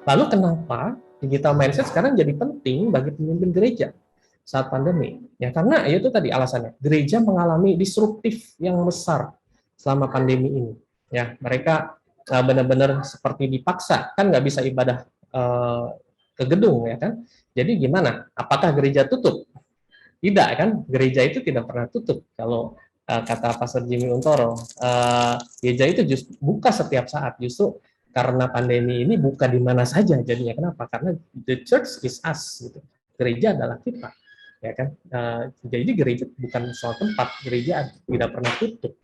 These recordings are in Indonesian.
Lalu kenapa digital mindset sekarang jadi penting bagi pemimpin gereja saat pandemi? Ya karena itu tadi alasannya. Gereja mengalami disruptif yang besar selama pandemi ini. Ya, mereka benar-benar seperti dipaksa, kan nggak bisa ibadah ke gedung ya kan. Jadi gimana? Apakah gereja tutup? Tidak kan? Gereja itu tidak pernah tutup. Kalau kata Pastor Jimmy Untoro, gereja itu justru buka setiap saat. Justru karena pandemi ini buka di mana saja jadinya. Kenapa? Karena the church is us gitu. Gereja adalah kita, ya kan. Jadi gereja bukan soal tempat, gereja tidak pernah tutup.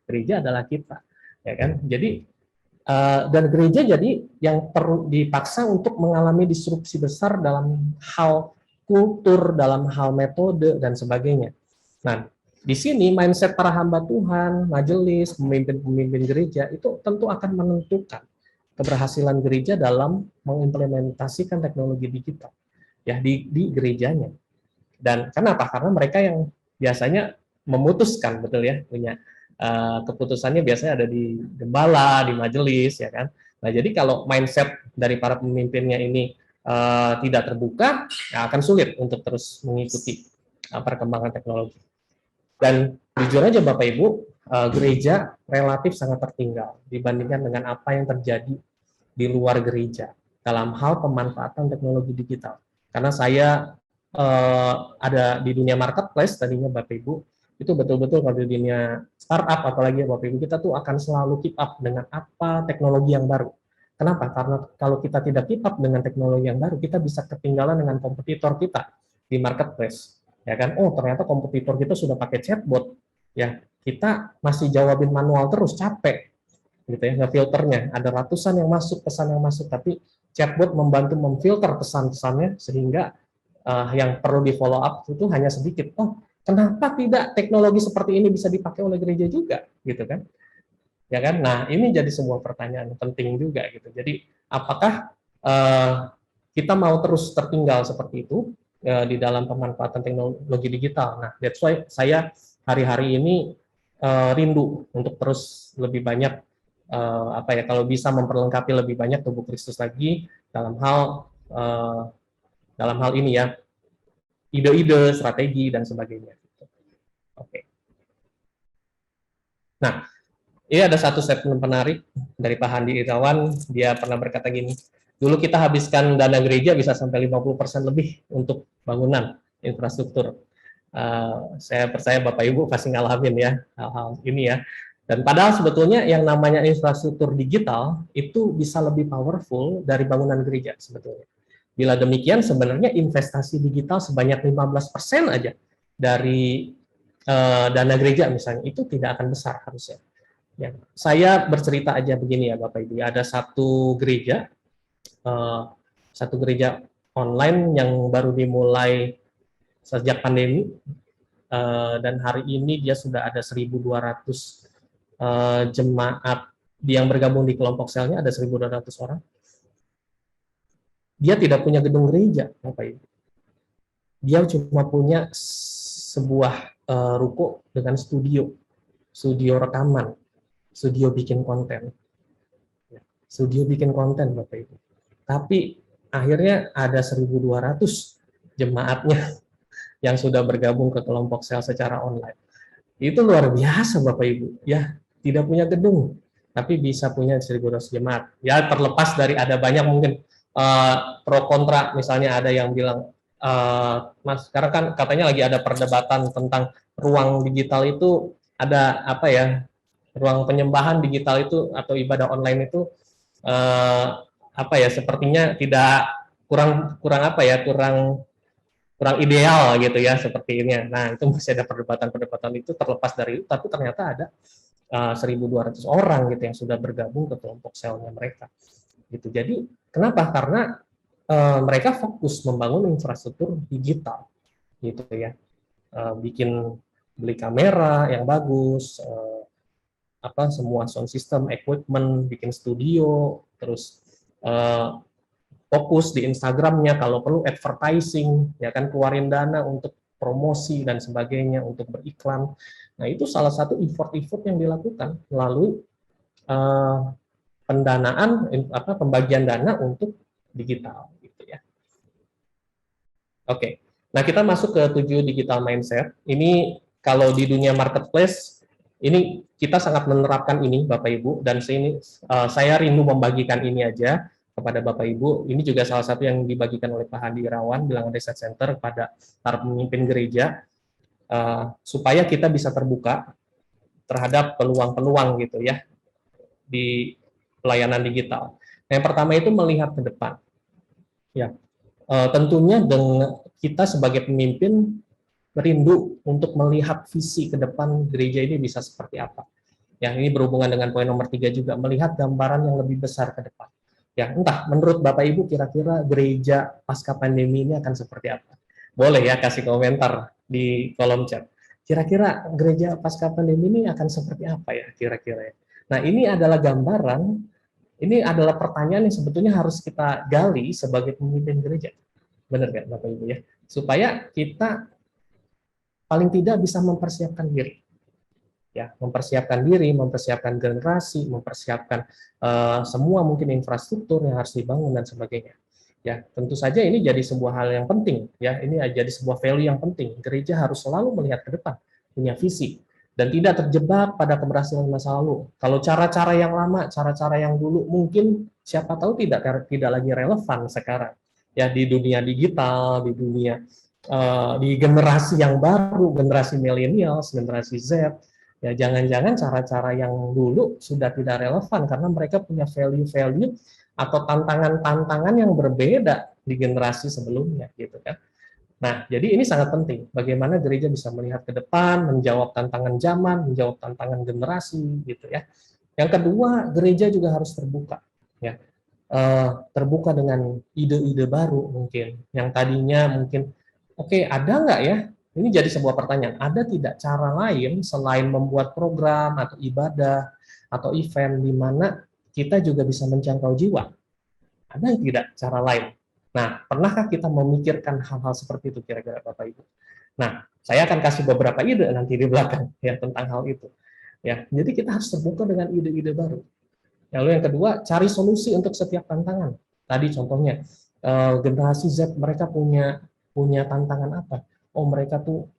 Gereja adalah kita, ya kan. Jadi dan gereja jadi yang perlu dipaksa untuk mengalami disrupsi besar dalam hal kultur, dalam hal metode dan sebagainya. Nah, di sini mindset para hamba Tuhan, majelis, pemimpin-pemimpin gereja itu tentu akan menentukan keberhasilan gereja dalam mengimplementasikan teknologi digital ya di gerejanya. Dan kenapa? Karena mereka yang biasanya memutuskan, betul ya, punya keputusannya biasanya ada di gembala, di majelis, ya kan. Nah, jadi kalau mindset dari para pemimpinnya ini tidak terbuka, ya akan sulit untuk terus mengikuti perkembangan teknologi. Dan jujur aja Bapak Ibu, gereja relatif sangat tertinggal dibandingkan dengan apa yang terjadi di luar gereja dalam hal pemanfaatan teknologi digital. Karena saya ada di dunia marketplace tadinya Bapak Ibu, itu betul-betul kalau di dunia startup apalagi Bapak Ibu, kita tuh akan selalu keep up dengan apa teknologi yang baru. Kenapa? Karena kalau kita tidak keep up dengan teknologi yang baru, kita bisa ketinggalan dengan kompetitor kita di marketplace. Ya kan? Oh, ternyata kompetitor kita sudah pakai chatbot. Ya, kita masih jawabin manual terus, capek gitu ya, ngefilternya. Ada ratusan yang masuk, pesan yang masuk, tapi chatbot membantu memfilter pesan-pesannya sehingga yang perlu di follow up itu hanya sedikit. Oh, kenapa tidak teknologi seperti ini bisa dipakai oleh gereja juga, gitu kan? Ya kan? Nah, ini jadi sebuah pertanyaan penting juga gitu. Jadi, apakah kita mau terus tertinggal seperti itu di dalam pemanfaatan teknologi digital? Nah, that's why saya hari-hari ini rindu untuk terus lebih banyak apa ya, kalau bisa memperlengkapi lebih banyak tubuh Kristus lagi dalam hal ini ya, ide-ide, strategi dan sebagainya. Oke. Nah, ini ada satu statement menarik dari Pak Handi Irawan. Dia pernah berkata gini, dulu kita habiskan dana gereja bisa sampai 50% lebih untuk bangunan infrastruktur. Saya percaya Bapak Ibu pasti ngalamin ya hal-hal ini ya. Dan padahal sebetulnya yang namanya infrastruktur digital itu bisa lebih powerful dari bangunan gereja sebetulnya. Bila demikian sebenarnya investasi digital sebanyak 15% aja dari dana gereja misalnya itu tidak akan besar harusnya. Ya, saya bercerita aja begini ya Bapak Ibu. Ada eh, satu gereja online yang baru dimulai sejak pandemi, dan hari ini dia sudah ada 1.200 jemaat yang bergabung di kelompok selnya, ada 1.200 orang. Dia tidak punya gedung gereja, Bapak Ibu. Dia cuma punya sebuah ruko dengan studio rekaman, studio bikin konten. Studio bikin konten, Bapak Ibu. Tapi akhirnya ada 1.200 jemaatnya yang sudah bergabung ke kelompok sel secara online. Itu luar biasa Bapak Ibu. Ya, tidak punya gedung, tapi bisa punya 1.200 jemaat. Ya, terlepas dari ada banyak mungkin pro kontra, misalnya ada yang bilang, Mas, sekarang kan katanya lagi ada perdebatan tentang ruang digital itu ada apa ya, ruang penyembahan digital itu atau ibadah online itu apa ya, sepertinya tidak kurang kurang apa ya, kurang kurang ideal gitu ya seperti ini. Nah, itu masih ada perdebatan-perdebatan itu terlepas dari itu, tapi ternyata ada 1.200 orang gitu yang sudah bergabung ke kelompok selnya mereka. Gitu. Jadi kenapa? Karena mereka fokus membangun infrastruktur digital gitu ya. Bikin beli kamera yang bagus, apa semua sound system, equipment, bikin studio, terus fokus di Instagramnya, kalau perlu advertising, ya kan, keluarin dana untuk promosi dan sebagainya, untuk beriklan. Nah, itu salah satu effort-effort yang dilakukan melalui pendanaan, pembagian dana untuk digital gitu ya. Oke. Nah, kita masuk ke 7 digital mindset. Ini kalau di dunia marketplace ini kita sangat menerapkan ini Bapak Ibu, dan saya rindu membagikan ini aja kepada Bapak Ibu. Ini juga salah satu yang dibagikan oleh Pak Hadi Irawan, Bilangan Riset Center, kepada para pemimpin gereja, supaya kita bisa terbuka terhadap peluang-peluang gitu ya di pelayanan digital. Yang pertama itu melihat ke depan. Ya, tentunya dengan kita sebagai pemimpin merindu untuk melihat visi ke depan gereja ini bisa seperti apa. Ya, ini berhubungan dengan poin nomor 3 juga, melihat gambaran yang lebih besar ke depan. Ya, entah menurut Bapak Ibu kira-kira gereja pasca pandemi ini akan seperti apa? Boleh ya kasih komentar di kolom chat. Kira-kira gereja pasca pandemi ini akan seperti apa ya kira-kira ya? Nah, ini adalah gambaran, ini adalah pertanyaan yang sebetulnya harus kita gali sebagai pemimpin gereja. Benar nggak Bapak Ibu ya? Supaya kita paling tidak bisa mempersiapkan diri. Ya, mempersiapkan diri, mempersiapkan generasi, mempersiapkan semua mungkin infrastruktur yang harus dibangun dan sebagainya. Ya, tentu saja ini jadi sebuah hal yang penting. Ya, ini jadi sebuah value yang penting. Gereja harus selalu melihat ke depan, punya visi, dan tidak terjebak pada keberhasilan masa lalu. Kalau cara-cara yang lama, cara-cara yang dulu mungkin siapa tahu tidak lagi relevan sekarang. Ya, di dunia digital, di dunia di generasi yang baru, generasi millennials, generasi Z, ya jangan-jangan cara-cara yang dulu sudah tidak relevan karena mereka punya value-value atau tantangan-tantangan yang berbeda di generasi sebelumnya gitu kan. Nah, jadi ini sangat penting bagaimana gereja bisa melihat ke depan, menjawab tantangan zaman, menjawab tantangan generasi gitu ya. Yang kedua, gereja juga harus terbuka ya. Terbuka dengan ide-ide baru mungkin yang tadinya mungkin oke, ada nggak ya? Ini jadi sebuah pertanyaan. Ada tidak cara lain selain membuat program atau ibadah atau event di mana kita juga bisa menjangkau jiwa? Ada tidak cara lain? Nah, pernahkah kita memikirkan hal-hal seperti itu kira-kira Bapak Ibu? Nah, saya akan kasih beberapa ide nanti di belakang ya tentang hal itu. Ya, jadi kita harus terbuka dengan ide-ide baru. Lalu yang kedua, cari solusi untuk setiap tantangan. Tadi contohnya generasi Z mereka punya tantangan apa? Oh, mereka tuh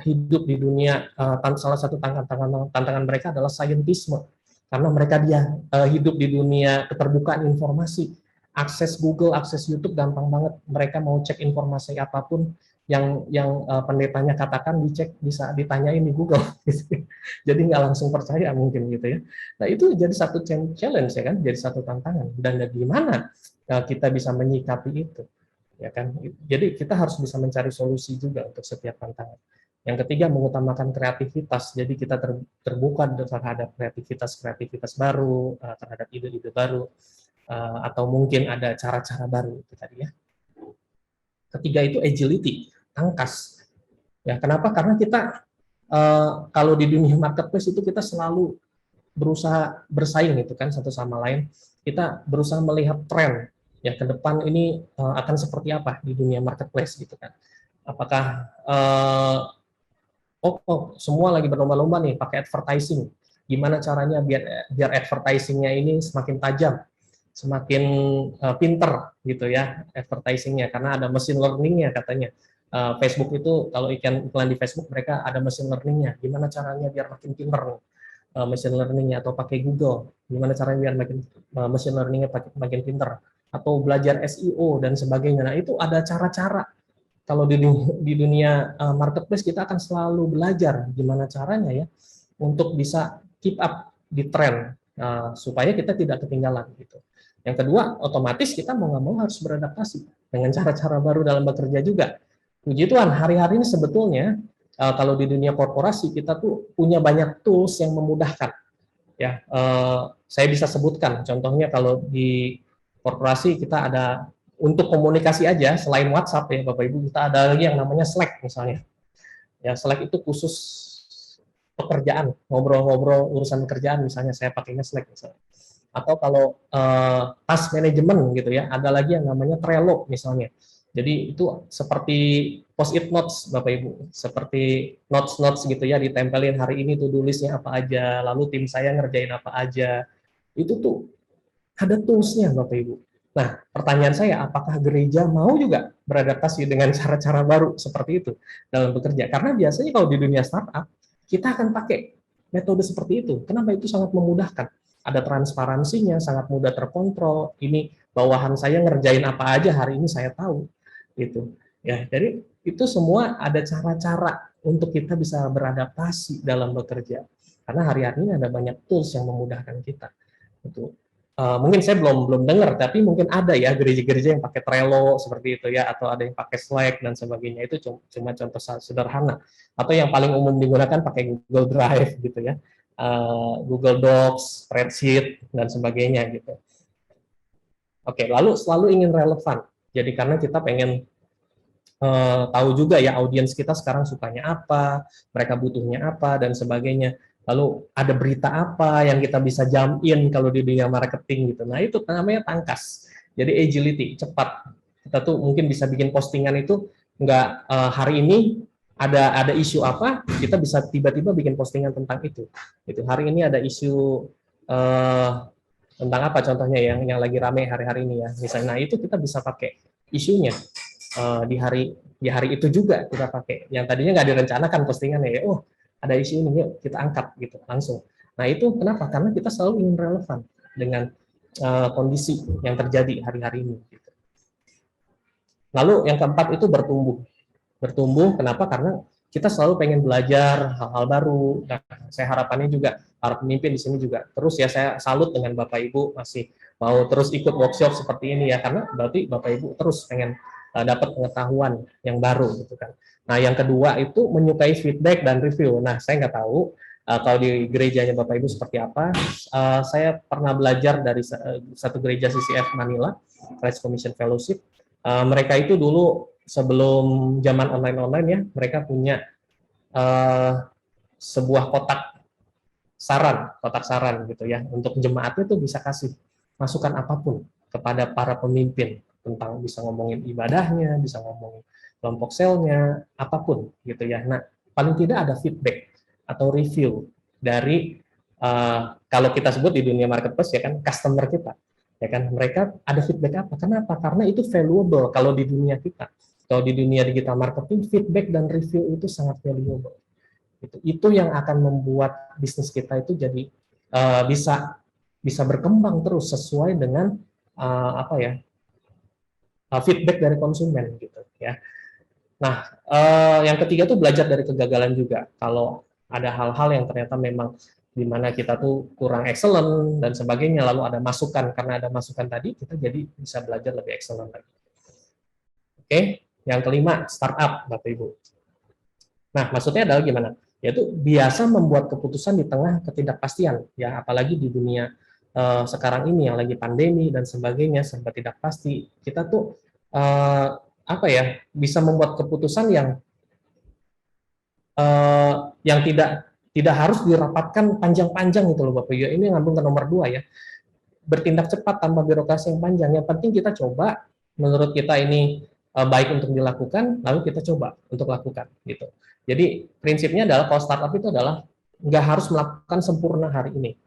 hidup di dunia salah satu tantangan mereka adalah saintisme. Karena mereka hidup di dunia keterbukaan informasi. Akses Google, akses YouTube gampang banget. Mereka mau cek informasi apapun yang pendetanya katakan dicek, bisa ditanyain di Google. Jadi nggak langsung percaya mungkin gitu ya. Nah, itu jadi satu challenge ya kan, jadi satu tantangan. Dan gimana kita bisa menyikapi itu, ya kan? Jadi kita harus bisa mencari solusi juga untuk setiap tantangan. Yang ketiga, mengutamakan kreativitas. Jadi kita terbuka terhadap kreativitas baru, terhadap ide-ide baru, atau mungkin ada cara-cara baru itu tadi ya. Ketiga itu agility, tangkas. Ya, kenapa? Karena kita kalau di dunia marketplace itu kita selalu berusaha bersaing gitu kan satu sama lain. Kita berusaha melihat tren ya ke depan ini akan seperti apa di dunia marketplace gitu kan. Apakah semua lagi berlomba-lomba nih pakai advertising. Gimana caranya biar advertisingnya ini semakin tajam, semakin pinter gitu ya advertisingnya, karena ada machine learningnya katanya. Facebook itu kalau iklan di Facebook mereka ada machine learningnya. Gimana caranya biar makin pinter machine learningnya, atau pakai Google, gimana caranya biar machine learningnya makin pinter, atau belajar SEO dan sebagainya. Nah, itu ada cara-cara. Kalau di dunia marketplace kita akan selalu belajar gimana caranya ya untuk bisa keep up di tren supaya kita tidak ketinggalan gitu. Yang kedua, otomatis kita mau nggak mau harus beradaptasi dengan cara-cara baru dalam bekerja juga. Puji Tuhan, hari-hari ini sebetulnya kalau di dunia korporasi kita tuh punya banyak tools yang memudahkan. Ya, saya bisa sebutkan. Contohnya kalau di korporasi kita ada untuk komunikasi aja selain WhatsApp ya Bapak Ibu, kita ada lagi yang namanya Slack misalnya. Ya, Slack itu khusus pekerjaan, ngobrol-ngobrol urusan kerjaan misalnya, saya pakainya Slack misalnya. Atau kalau task management gitu ya, ada lagi yang namanya Trello misalnya. Jadi itu seperti post-it notes Bapak Ibu, seperti notes-notes gitu ya, ditempelin hari ini to-do list-nya apa aja, lalu tim saya ngerjain apa aja. Itu tuh ada tools-nya Bapak Ibu Nah, pertanyaan saya, apakah gereja mau juga beradaptasi dengan cara-cara baru seperti itu dalam bekerja? Karena biasanya kalau di dunia startup, kita akan pakai metode seperti itu. Kenapa? Itu sangat memudahkan. Ada transparansinya, sangat mudah terkontrol. Ini bawahan saya ngerjain apa aja hari ini saya tahu. Gitu. Ya, jadi itu semua ada cara-cara untuk kita bisa beradaptasi dalam bekerja. Karena hari-hari ini ada banyak tools yang memudahkan kita. Itu mungkin saya belum dengar, tapi mungkin ada ya gereja-gereja yang pakai Trello seperti itu ya, atau ada yang pakai Slack dan sebagainya. Itu cuma contoh sederhana. Atau yang paling umum digunakan pakai Google Drive gitu ya, Google Docs, spreadsheet dan sebagainya gitu. Oke, lalu selalu ingin relevan. Jadi karena kita pengen tahu juga ya audiens kita sekarang sukanya apa, mereka butuhnya apa dan sebagainya. Lalu ada berita apa yang kita bisa jump in kalau di dunia marketing gitu. Nah, itu namanya tangkas. Jadi agility, cepat. Kita tuh mungkin bisa bikin postingan itu nggak hari ini ada isu apa, kita bisa tiba-tiba bikin postingan tentang itu. Itu hari ini ada isu tentang apa contohnya yang lagi rame hari-hari ini ya. Misalnya, nah itu kita bisa pakai isunya di hari itu juga kita pakai. Yang tadinya nggak direncanakan postingannya ya, oh ada isu ini, yuk kita angkat gitu langsung. Nah itu kenapa? Karena kita selalu ingin relevan dengan kondisi yang terjadi hari-hari ini. Gitu. Lalu yang keempat itu bertumbuh. Bertumbuh, kenapa? Karena kita selalu pengen belajar hal-hal baru. Nah, saya harapannya juga para pemimpin di sini juga terus ya, saya salut dengan Bapak Ibu masih mau terus ikut workshop seperti ini ya, karena berarti Bapak Ibu terus pengen dapat pengetahuan yang baru gitu kan. Nah, yang kedua itu menyukai feedback dan review. Nah, saya nggak tahu kalau di gerejanya Bapak Ibu seperti apa. Saya pernah belajar dari satu gereja CCF Manila, Christ Commission Fellowship. Mereka itu dulu sebelum zaman online ya, mereka punya sebuah kotak saran gitu ya, untuk jemaatnya tuh bisa kasih masukan apapun kepada para pemimpin tentang bisa ngomongin ibadahnya, bisa ngomongin kelompok selnya, apapun gitu ya. Nah, paling tidak ada feedback atau review dari kalau kita sebut di dunia marketplace ya kan, customer kita. Ya kan, mereka ada feedback apa? Kenapa? Karena itu valuable kalau di dunia kita. Kalau di dunia digital marketing, feedback dan review itu sangat valuable. Itu yang akan membuat bisnis kita itu jadi bisa berkembang terus sesuai dengan feedback dari konsumen gitu ya. Nah, yang ketiga tuh belajar dari kegagalan juga. Kalau ada hal-hal yang ternyata memang di mana kita tuh kurang excellent dan sebagainya, lalu ada masukan, karena ada masukan tadi kita jadi bisa belajar lebih excellent lagi. Oke, yang kelima startup Bapak Ibu. Nah, maksudnya adalah gimana? Yaitu biasa membuat keputusan di tengah ketidakpastian, ya apalagi di dunia sekarang ini yang lagi pandemi dan sebagainya serba tidak pasti. Kita tuh bisa membuat keputusan yang tidak harus dirapatkan panjang-panjang gitu loh Bapak Ibu. Ini ngambung ke nomor 2 ya. Bertindak cepat tanpa birokrasi yang panjang. Yang penting kita coba, menurut kita ini baik untuk dilakukan, lalu kita coba untuk lakukan gitu. Jadi prinsipnya adalah kalau startup itu adalah nggak harus melakukan sempurna hari ini.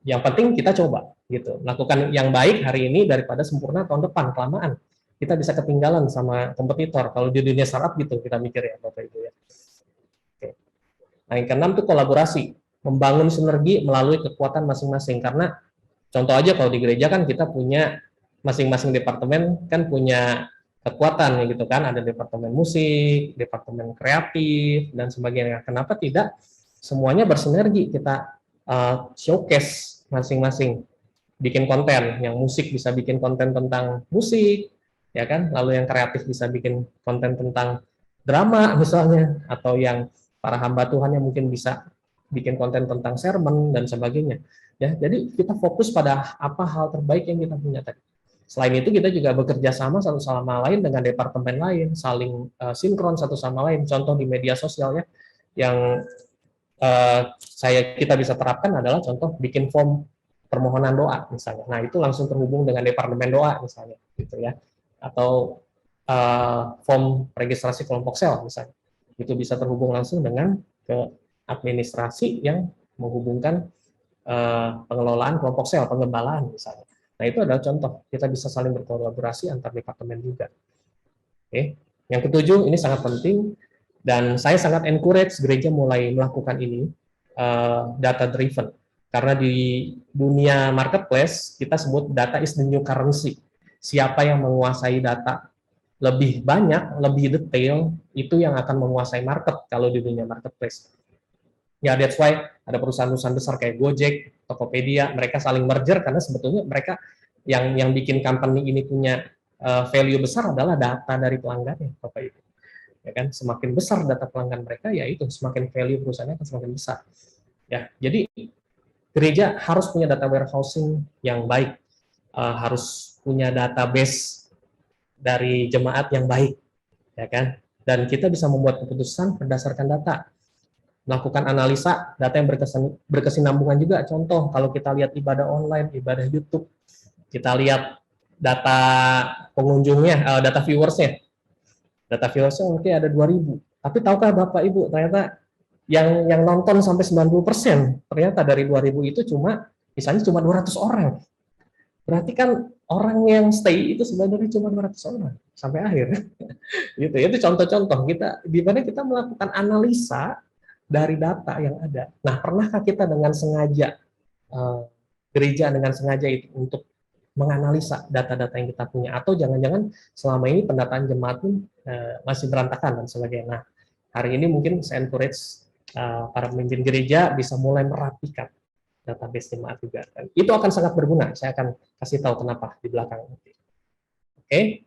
Yang penting kita coba gitu, lakukan yang baik hari ini daripada sempurna tahun depan, kelamaan kita bisa ketinggalan sama kompetitor. Kalau di dunia startup gitu kita mikir ya Bapak Ibu ya. Oke. Nah yang keenam itu kolaborasi, membangun sinergi melalui kekuatan masing-masing. Karena contoh aja kalau di gereja kan kita punya masing-masing departemen kan punya kekuatan gitu kan, ada departemen musik, departemen kreatif dan sebagainya. Kenapa tidak semuanya bersinergi, kita showcase masing-masing, bikin konten. Yang musik bisa bikin konten tentang musik ya kan, lalu yang kreatif bisa bikin konten tentang drama misalnya, atau yang para hamba Tuhan yang mungkin bisa bikin konten tentang sermon dan sebagainya ya. Jadi kita fokus pada apa hal terbaik yang kita punya tadi. Selain itu kita juga bekerja sama satu sama lain dengan departemen lain, saling sinkron satu sama lain. Contoh di media sosial ya, yang kita bisa terapkan adalah contoh bikin form permohonan doa misalnya. Nah itu langsung terhubung dengan departemen doa misalnya, gitu ya. Atau form registrasi kelompok sel misalnya, itu bisa terhubung langsung dengan ke administrasi yang menghubungkan pengelolaan kelompok sel, pengembalaan misalnya. Nah, itu adalah contoh kita bisa saling berkolaborasi antar departemen juga. Oke. Yang ketujuh, ini sangat penting dan saya sangat encourage gereja mulai melakukan ini, data driven. Karena di dunia marketplace kita sebut data is the new currency. Siapa yang menguasai data lebih banyak, lebih detail, itu yang akan menguasai market kalau di dunia marketplace. Ya, that's why ada perusahaan-perusahaan besar kayak Gojek, Tokopedia, mereka saling merger karena sebetulnya mereka yang bikin company ini punya value besar adalah data dari pelanggannya, Bapak Ibu. Ya kan, semakin besar data pelanggan mereka, ya itu semakin value perusahaannya akan semakin besar. Ya, jadi gereja harus punya data warehousing yang baik, harus punya database dari jemaat yang baik, ya kan? Dan kita bisa membuat keputusan berdasarkan data, melakukan analisa data yang berkesinambungan juga. Contoh, kalau kita lihat ibadah online, ibadah YouTube, kita lihat data pengunjungnya, data viewersnya. Data viewersnya mungkin ada 2.000. Tapi tahukah Bapak Ibu, ternyata yang nonton sampai 90%, ternyata dari 2.000 itu misalnya cuma 200 orang. Berarti kan orang yang stay itu sebenarnya cuma 200 orang sampai akhir. Gitu. Itu contoh-contoh kita di mana kita melakukan analisa dari data yang ada. Nah, pernahkah kita dengan sengaja gereja dengan sengaja itu untuk menganalisa data-data yang kita punya, atau jangan-jangan selama ini pendataan jemaat pun masih berantakan dan sebagainya. Nah, hari ini mungkin saya encourage para pemimpin gereja bisa mulai merapikan database jemaat juga. Dan itu akan sangat berguna. Saya akan kasih tahu kenapa di belakang. Oke.